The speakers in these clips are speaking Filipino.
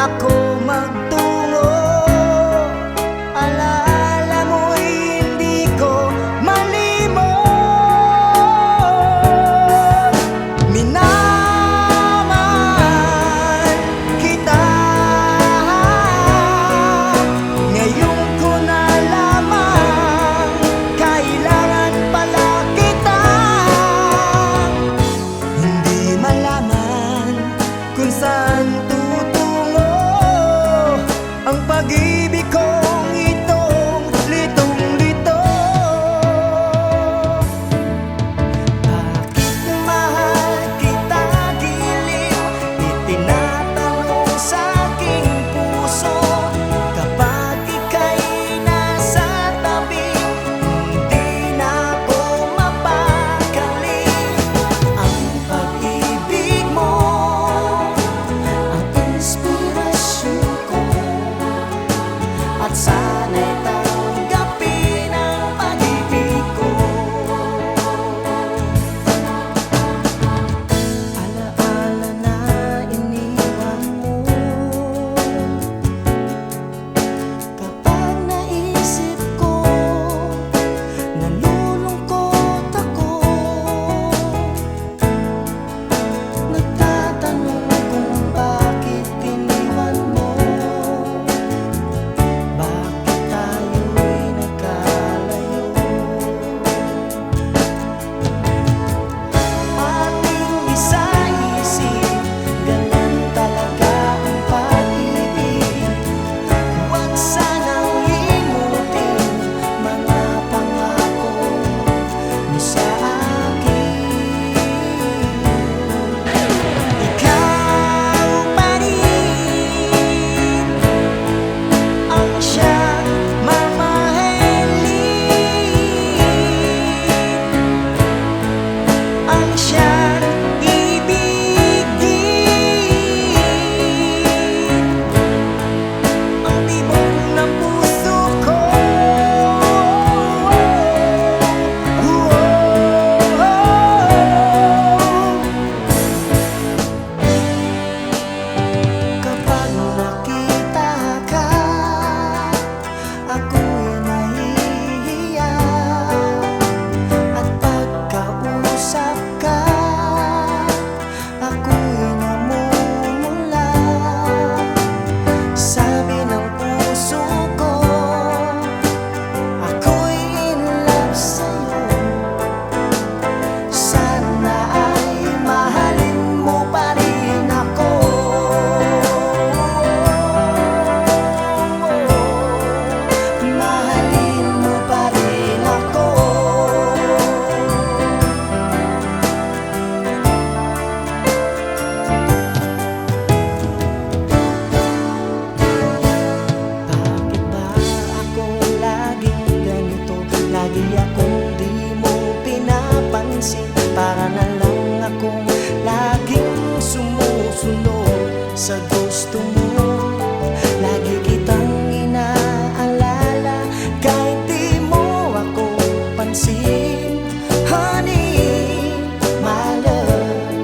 ako magtungo. Alaala mo'y hindi ko malimot. Minamahal kita, ngayon ko nalaman kailangan pala kita. Hindi malaman kung saan tutungo ang pag-ibig kong itong litong-lito. Bakit mahal kita giliw? Itinatanong sa aking puso. Kapag ika'y nasa tabi, hindi na ako mapakali. Ang pag-ibig mo ang inspirasyon ko, at sana'y tanggapin ang pag-ibig ko. Alaala na iniwan mo, kapag naisip ko, nalulungkot ako. Nagtatanong kung bakit iniwan mo, bakit tayo'y nagkalayo. Ating isa-isip, ganun talaga ang pag-ibig. Huwag sanang limutin mga pangako mo sa akin. Ikaw pa rin ang siyang mamahalin, ang siyang ibigin, ang tibok ng puso ko. Kapag nakita ka, ako'y nahihiya, at pagkausap ka, ako'y namumula. Sabi ng puso ko, ako'y in love sa'yo. Sana ay mahalin mo pa rin ako. Mahalin mo pa rin ako. Bakit ba ako laging ganito? Lagi akong di mo pinapansin. Para na lang akong laging sumusunod sa gusto mo. Lagi kitang inaalala kahit di mo ako pansin. Honey, my love,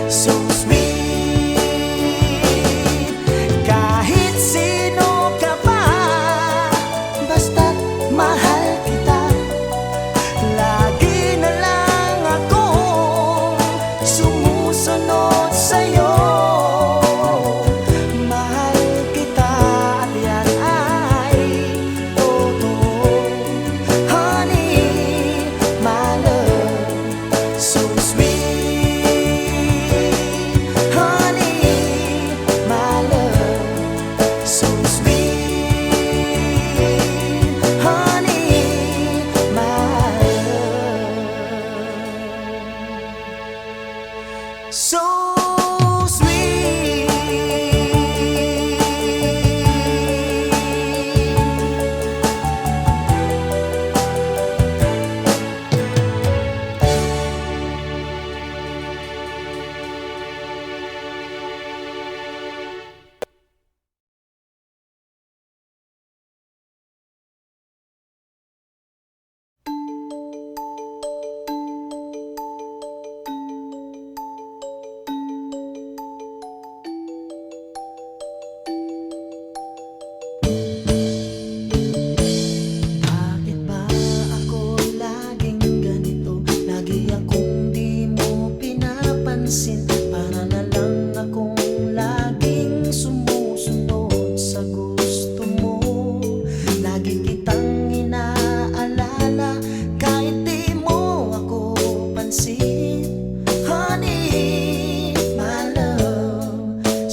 so sweet. Kahit sino ka pa, basta't mahal kita. Lagi na lang akong sumusunod sa'yo.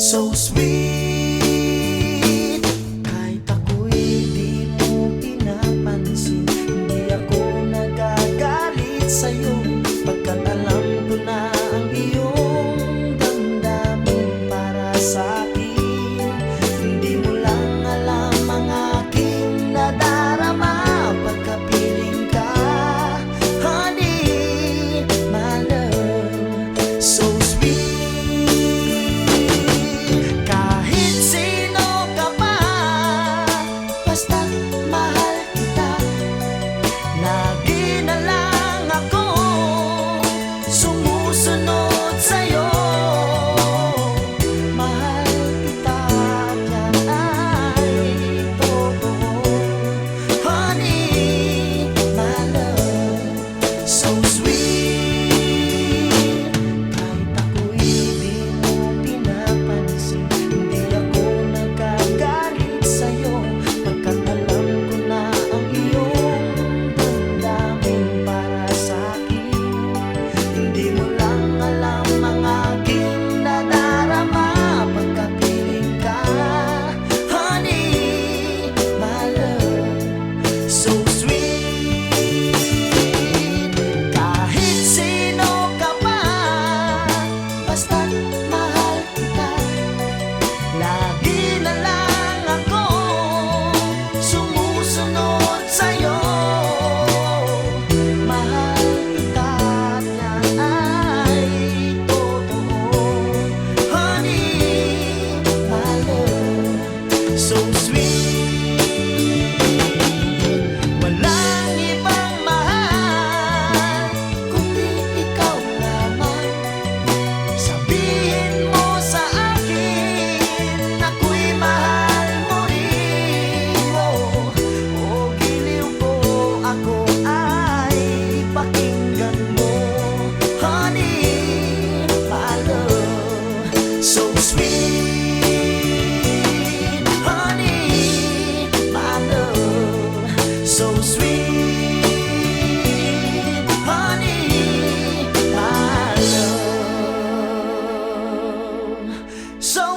so sweet. Kahit ako'y di mo pinapansin, hindi ako nagagalit sa'yo, pagkat alam ko na ang iyong damdamin para sa'kin. Hindi mo lang alam ang aking nadarama pagkapiling ka, honey, my love, so sweet. Kahit sino ka pa, basta't mahal kita, lagi na lang ako sumusunod sa'yo. Mahal kita at yan ay totoo, honey, my love, so sweet. Kahit ako'y di mo pinapansin, hindi ako nagagalit sa'yo, pagkat alam ko na ang iyong damdamin para sa'kin. Hindi mo lang alam ang aking nadarama pagkapiling ka, honey, my love, so sweet. Kahit sino ka pa, basta't mahal kita, lagi na lang ako sumusunod sa'yo. Mahal kita at yan ay totoo, honey, my love, so sweet. Walang ibang mahal kundi ikaw lamang. Sabihin mo sa akin, ako'y mahal mo rin. O giliw ko, ako ay pakinggan mo, honey, my love, so sweet, honey, my love, so sweet, honey, my love, so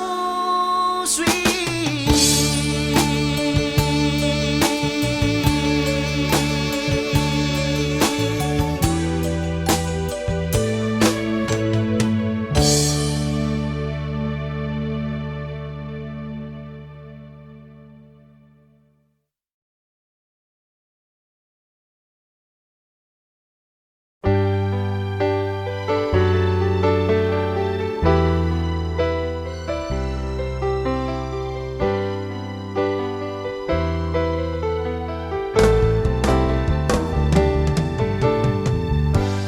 sweet.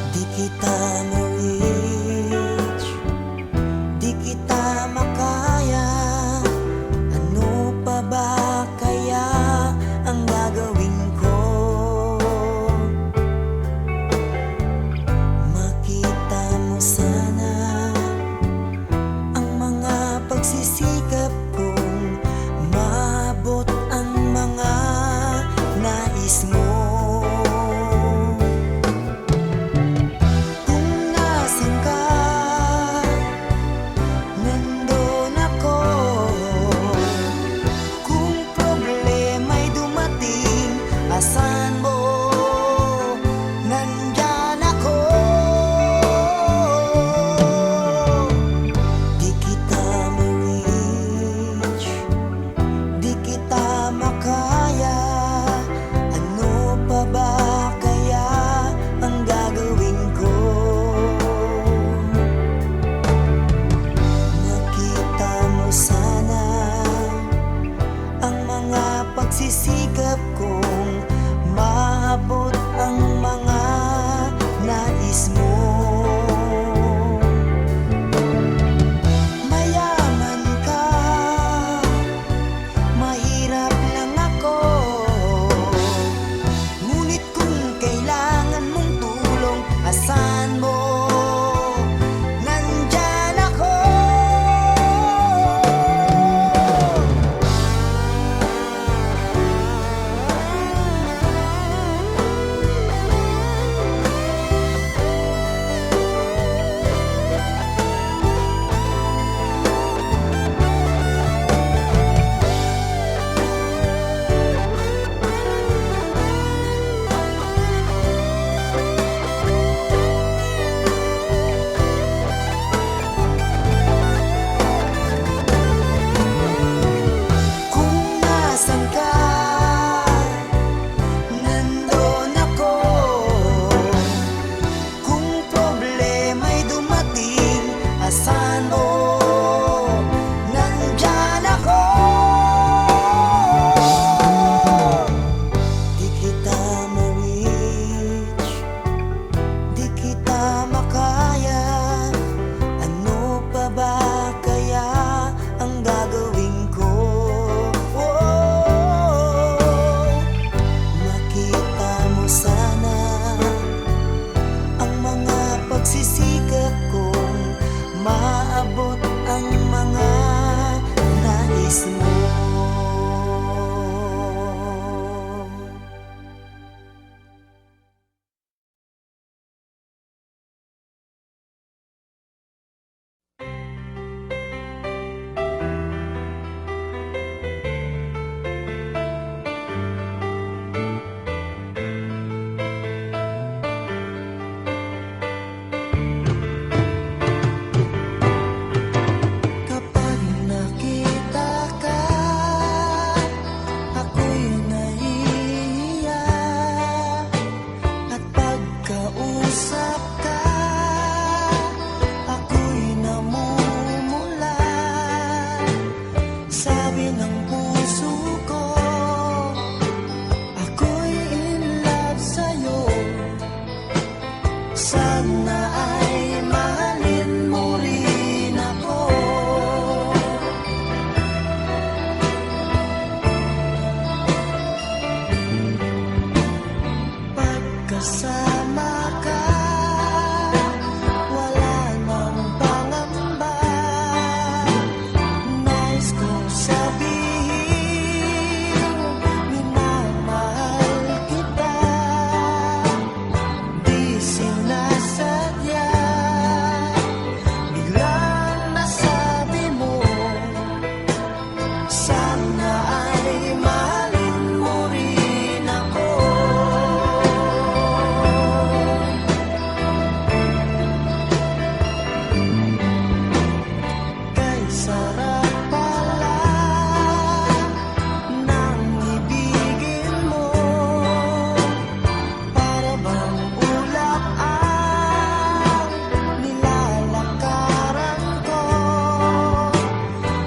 Di kita ma-reach, di kita makaya, ano pa ba kaya ang gagawin ko? Makita mo sana ang mga pagsisikap kong maabot ang mga nais mo. Kung nasan ka, nandun ako. Kung problema'y dumating, asan mo, nandyan ako. Di kita ma-reach, di kita makaya, ano pa ba kaya ang gagawin ko? Makita mo sana ang mga pagsisikap kong maabot ang mga nais mo. Mayaman ka, mahirap lang ako, ngunit kung kailangan mong tulong, asan mo, nandyan ako. sarap pala ng ibigin mo. Para bang ulap ang nilalakaran ko.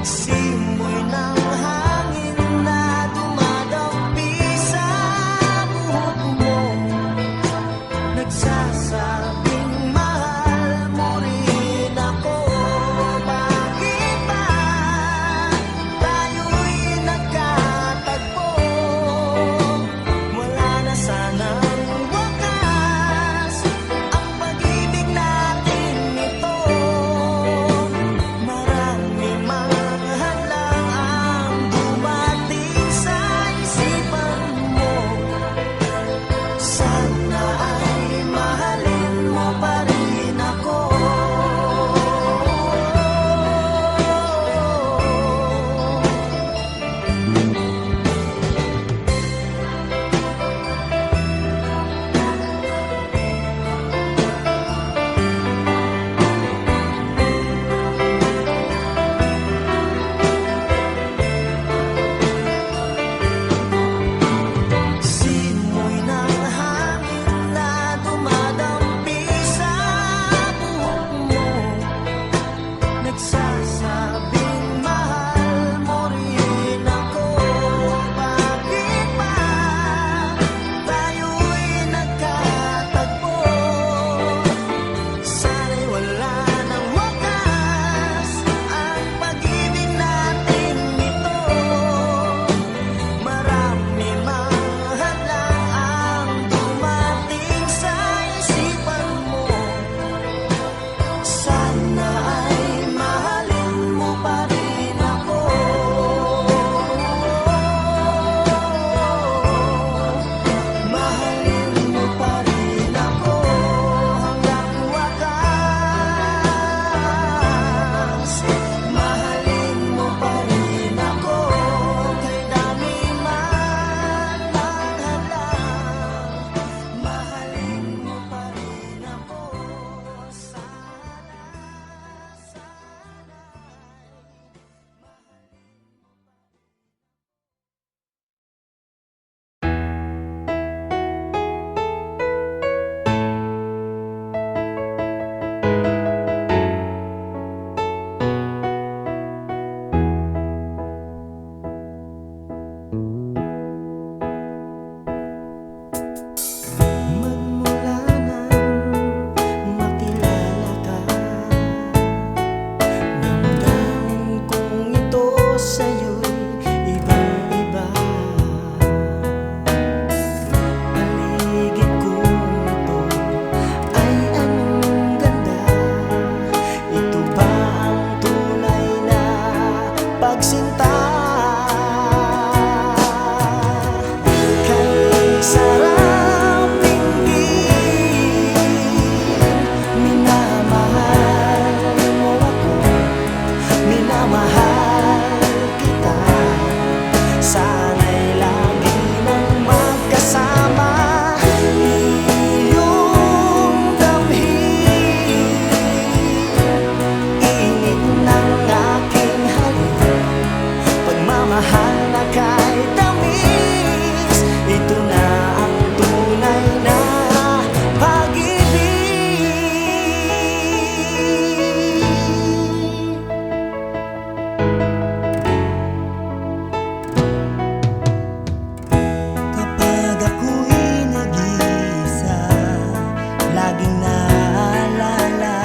Simoy ng hangin na dumadampi sa buhok mo. Nagsasabing mahal mo rin ako. Bakit ba tayo'y nagkatagpo? Wala na sanang wakas ang pag-ibig natin ito. Marami mang hadlang ang dumating sa isipan mo. Sana ay mahalin mo pa rin ako. Simoy ng hangin na dumadampi sa buhok mo. Nagsasabing mahal mo rin ako. Bakit ba tayo'y nagkatagpo? Sana'y wala nang wakas ang pag-ibig natin ito. Marami mang hadlang ang dumating sa isipan mo. Sana ay mahalin mo pa rin ako. Mahalin mo pa rin ako hanggang wakas. Mahalin mo pa rin ako kay dami man ang hadlang. Mahalin mo pa rin ako. Magmula nang makilala ka, damdamin kong ito sa'yo'y ibang-iba. Paligid kong ito ay anong ganda. Ito ba ang tunay na pagsinta? Kay sarap tingin, minamahal mo ako, minamahal kita. Sana'y lagi nang magkasama, iyong damhin. Init ng aking halik, pagmamahal na kahit tamis. Ito na ang tunay na pag-ibig. Kapag ako'y nag-iisa, laging naalala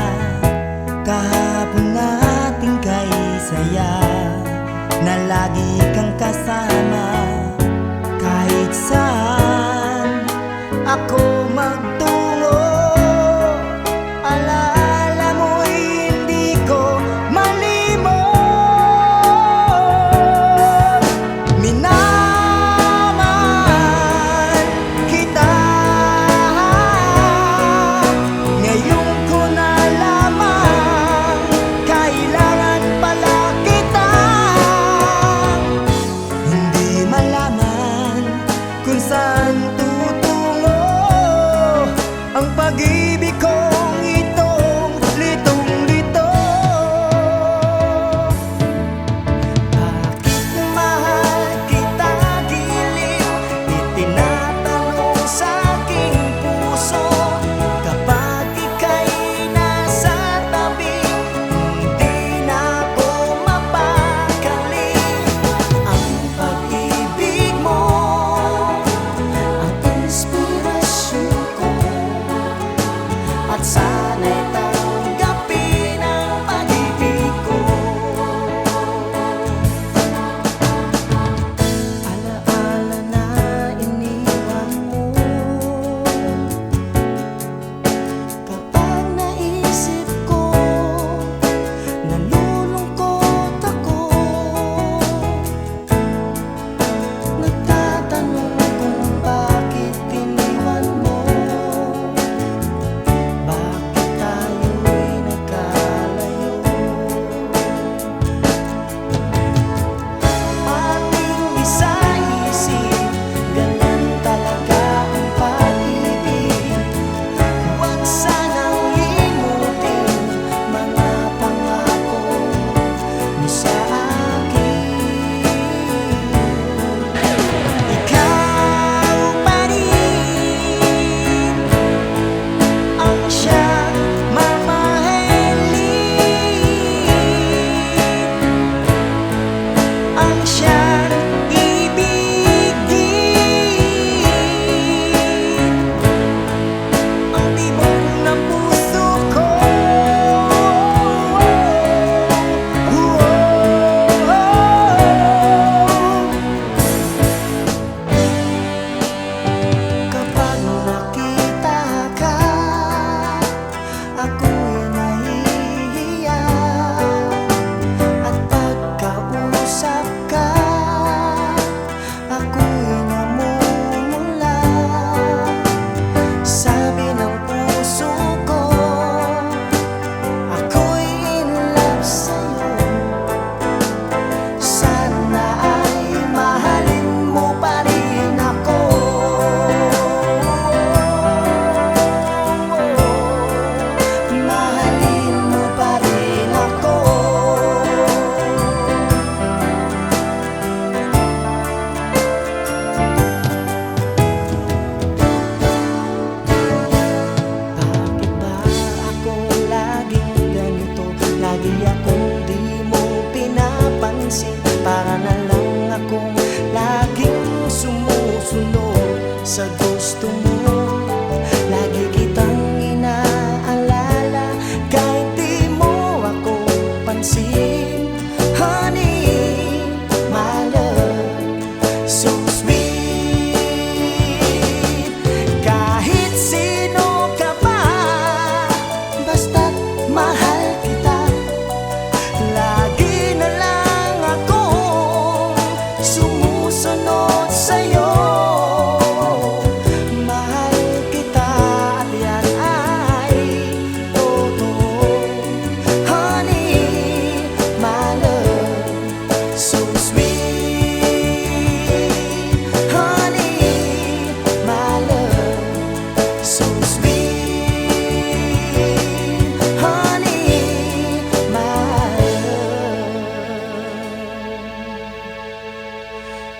kahapon nating kay saya, na lagi kang kasama kahit saan ako magtungo. Alaala mo'y hindi ko malimot. Minamahal kita, ngayon ko nalaman, kailangan pala kita. Hindi malaman kung saan tutungo.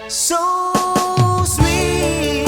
So sweet.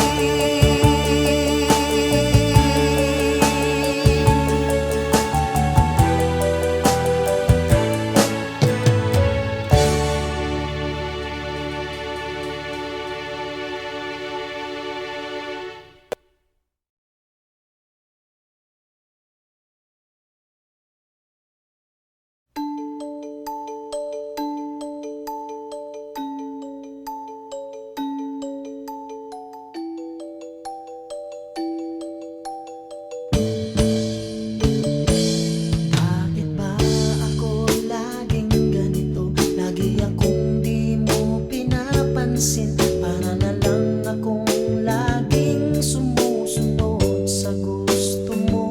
Bakit ba ako laging ganito? Lagi akong di mo pinapansin. Para na lang akong laging sumusunod sa gusto mo.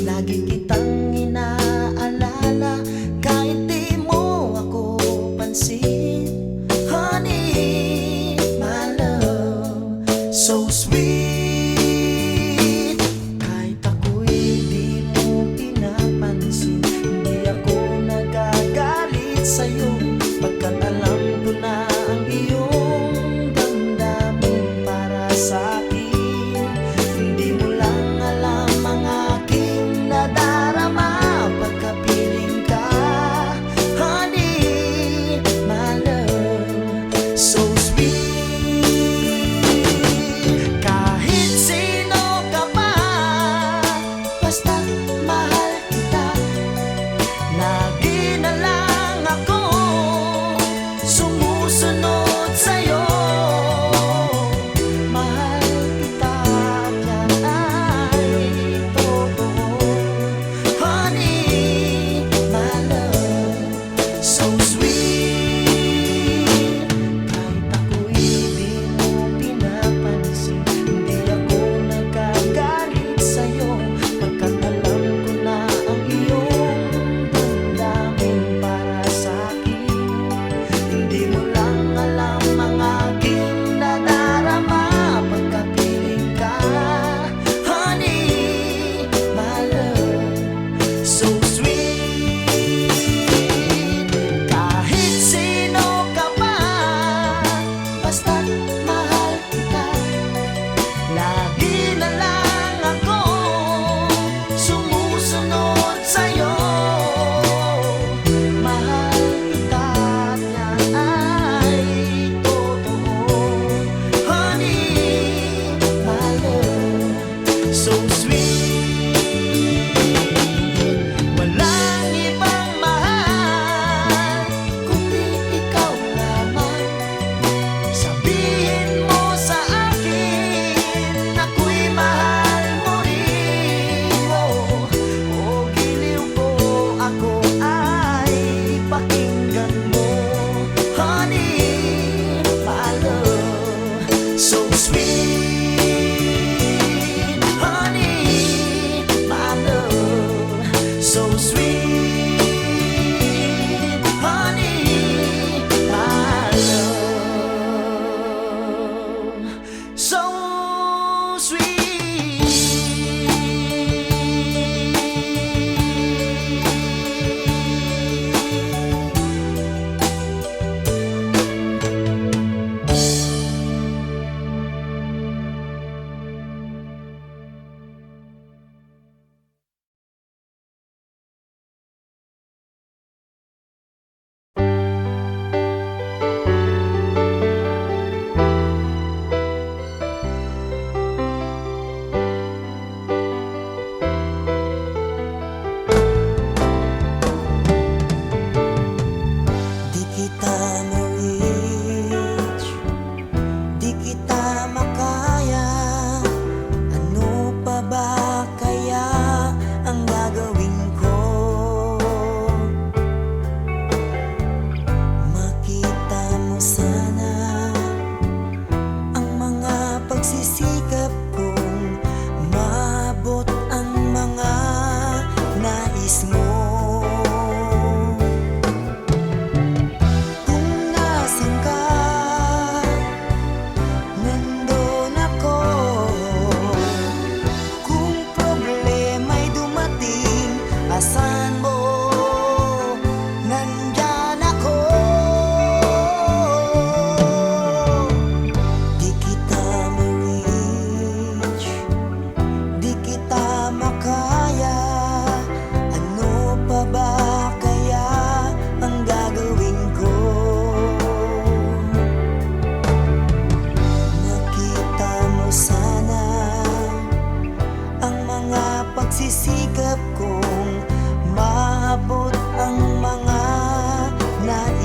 Lagi kitang inaalala kahit di mo ako pansin. Honey, my love, so sweet. Kahit ako'y di mo pinapansin, hindi ako nagagalit sa'yo, pagkat alam ko na ang iyong damdamin para sa'kin. Hindi mo lang alam ang aking nadarama pagkapiling ka. Honey, my love, so sweet. Kahit sino ka pa, basta mahal kita. Lagi na lang ako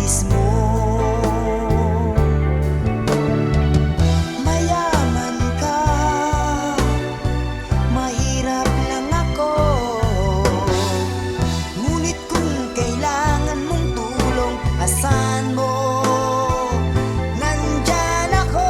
nais mo. Mayaman ka, mahirap lang ako, ngunit kung kailangan mong tulong, asahan mo, nandyan ako.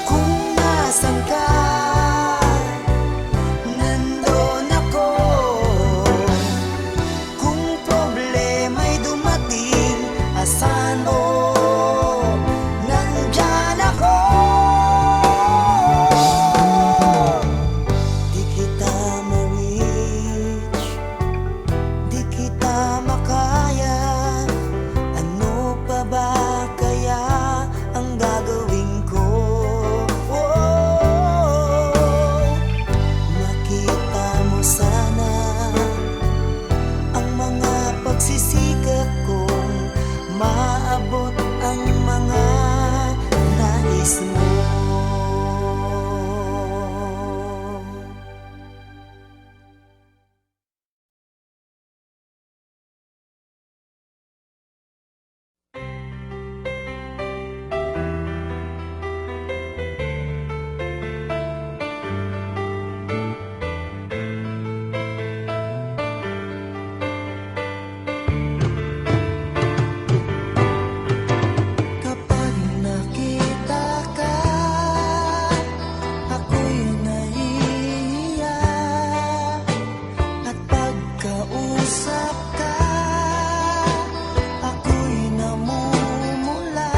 Kung nasan ka, nandun ako. Kung problema'y dumating, asahan mo, nandyan ako. Di kita ma-reach, di kita makaya, ano pa ba kaya ang gagawin ko? Makita mo sana ang mga pagsisikap kong maabot ang mga nais mo. Kapag nakita ka, ako'y naiiyak. At pagkausap ka, ako'y namumula.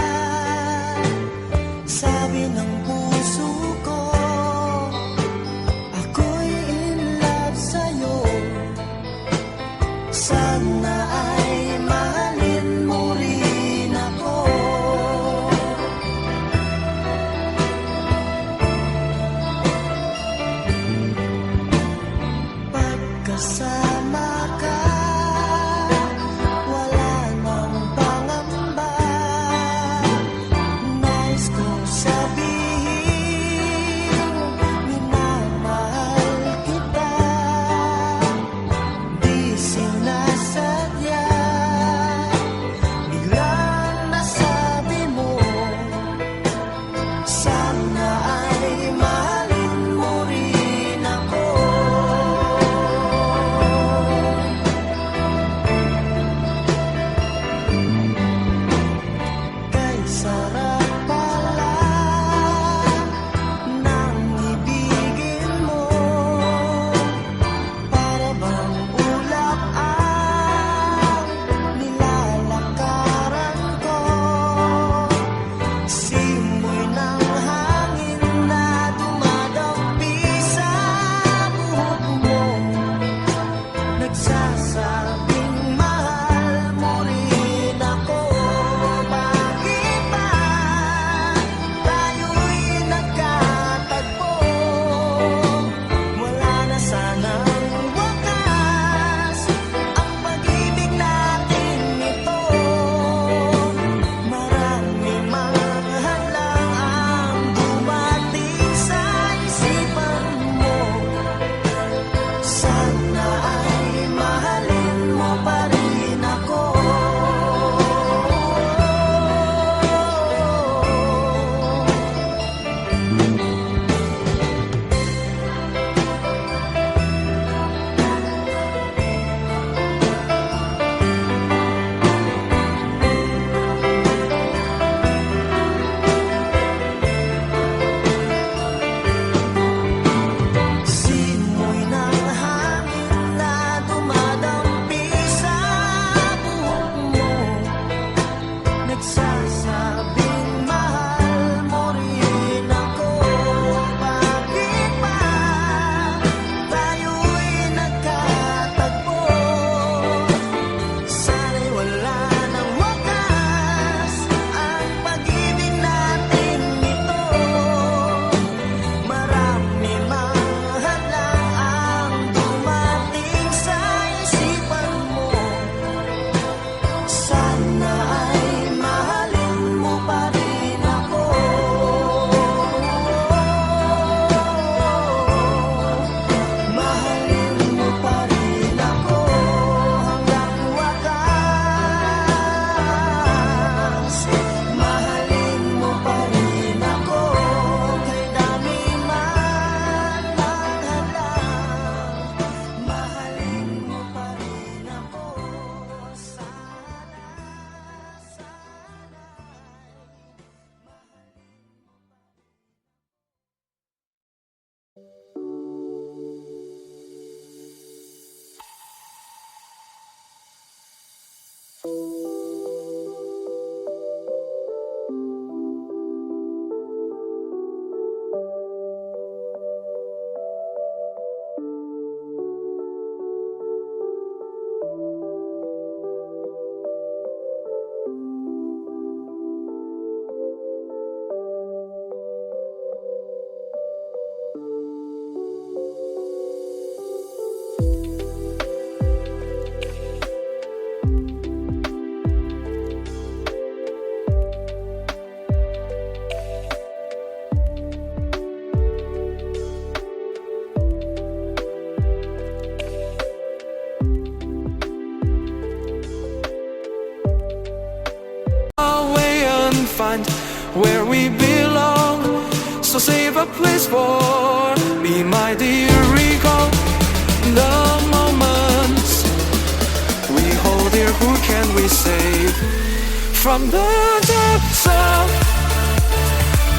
Sabi ng puso ko, ako'y in love sa'yo. Sana ay mahalin mo rin ako. Pagkasama ka, wala nang pangamba. Nais kong sabihin, minamahal kita. Di sinasadya, Find where we belong, so save a place for me, my dear. Recall the moments we hold dear. Who can we save from the depths of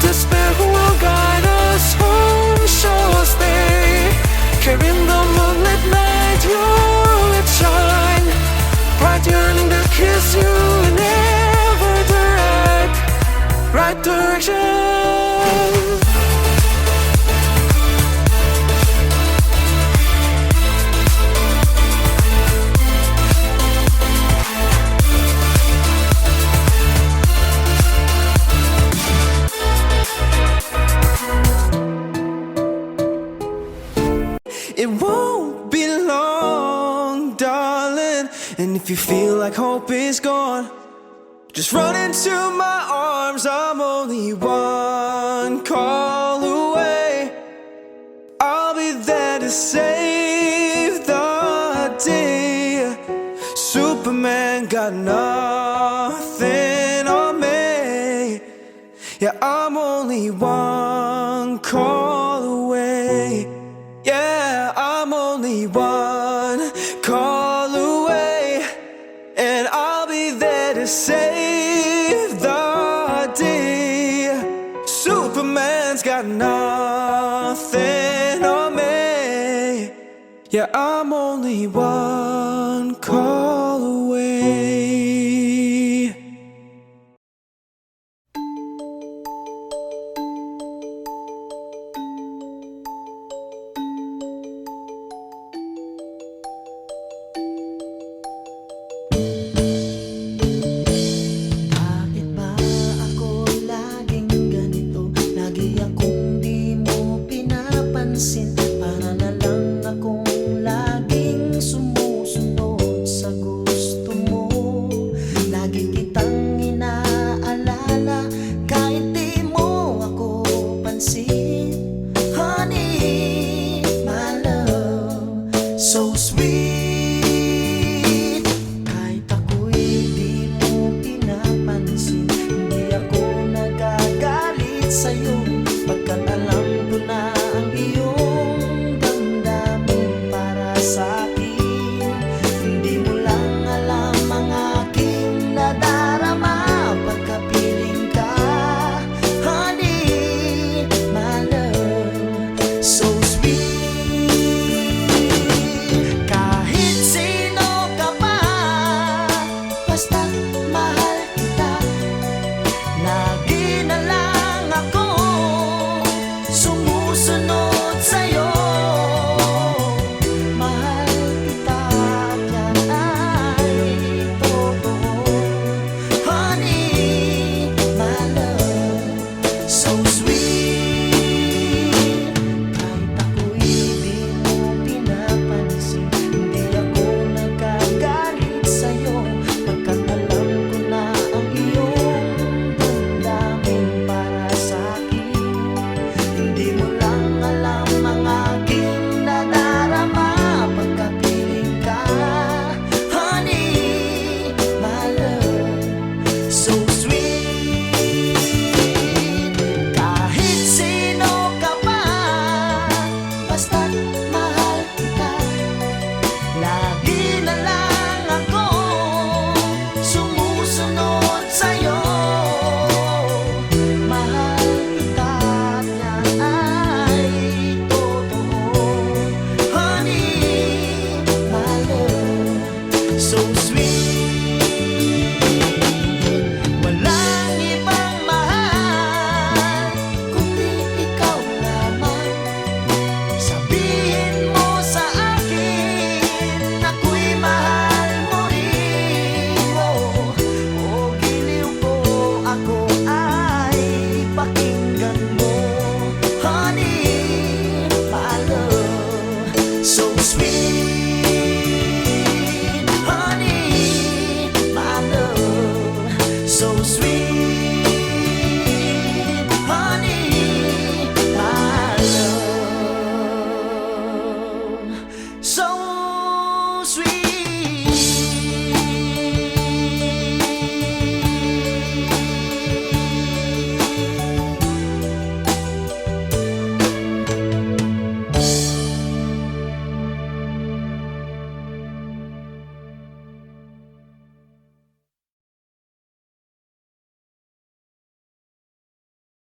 despair? Who will guide us home? Show us day, carrying the moonlit night. Your lips shine bright, yearning to kiss you in every right direction. It won't be long, darling. And if you feel like hope is gone, just run into my arms. I'm only one call away. I'll be there to save the day. Superman got nothing on me. Yeah, I'm only one call away. Yeah, I'm only one call away, and I'll be there to save the day. Superman's got nothing on me. Yeah, I'm only one call away. Para na lang akong laging sumusunod sa gusto mo. Lagi kitang inaalala kahit di mo ako pansin. Honey, my love, so sweet. Kahit ako'y di mo pinapansin, hindi ako nagagalit sa'yo, pagkat alam ko na ang iyong damdamin para sa'kin. Hindi mo lang alam ang aking nadarama pagkapiling ka. Honey, my love, so sweet. Kahit sino ka pa, basta mahal kita. Lagi na lang ako sumusunod sa'yo. Mahal kita, yan ay totoo. Honey, my love, so sweet. Kahit ako'y di mo pinapansin, hindi ako nagagalit sa'yo, pagkat alam ko na ang iyong damdamin para sa'kin. Hindi mo lang alam ang aking nadarama pagkapiling ka. Honey, my love, so sweet. Kahit sino ka pa, basta't mahal kita. Lagi na lang ako sumusunod sa'yo. Mahal kita, yan ay totoo. Honey, my love, so sweet.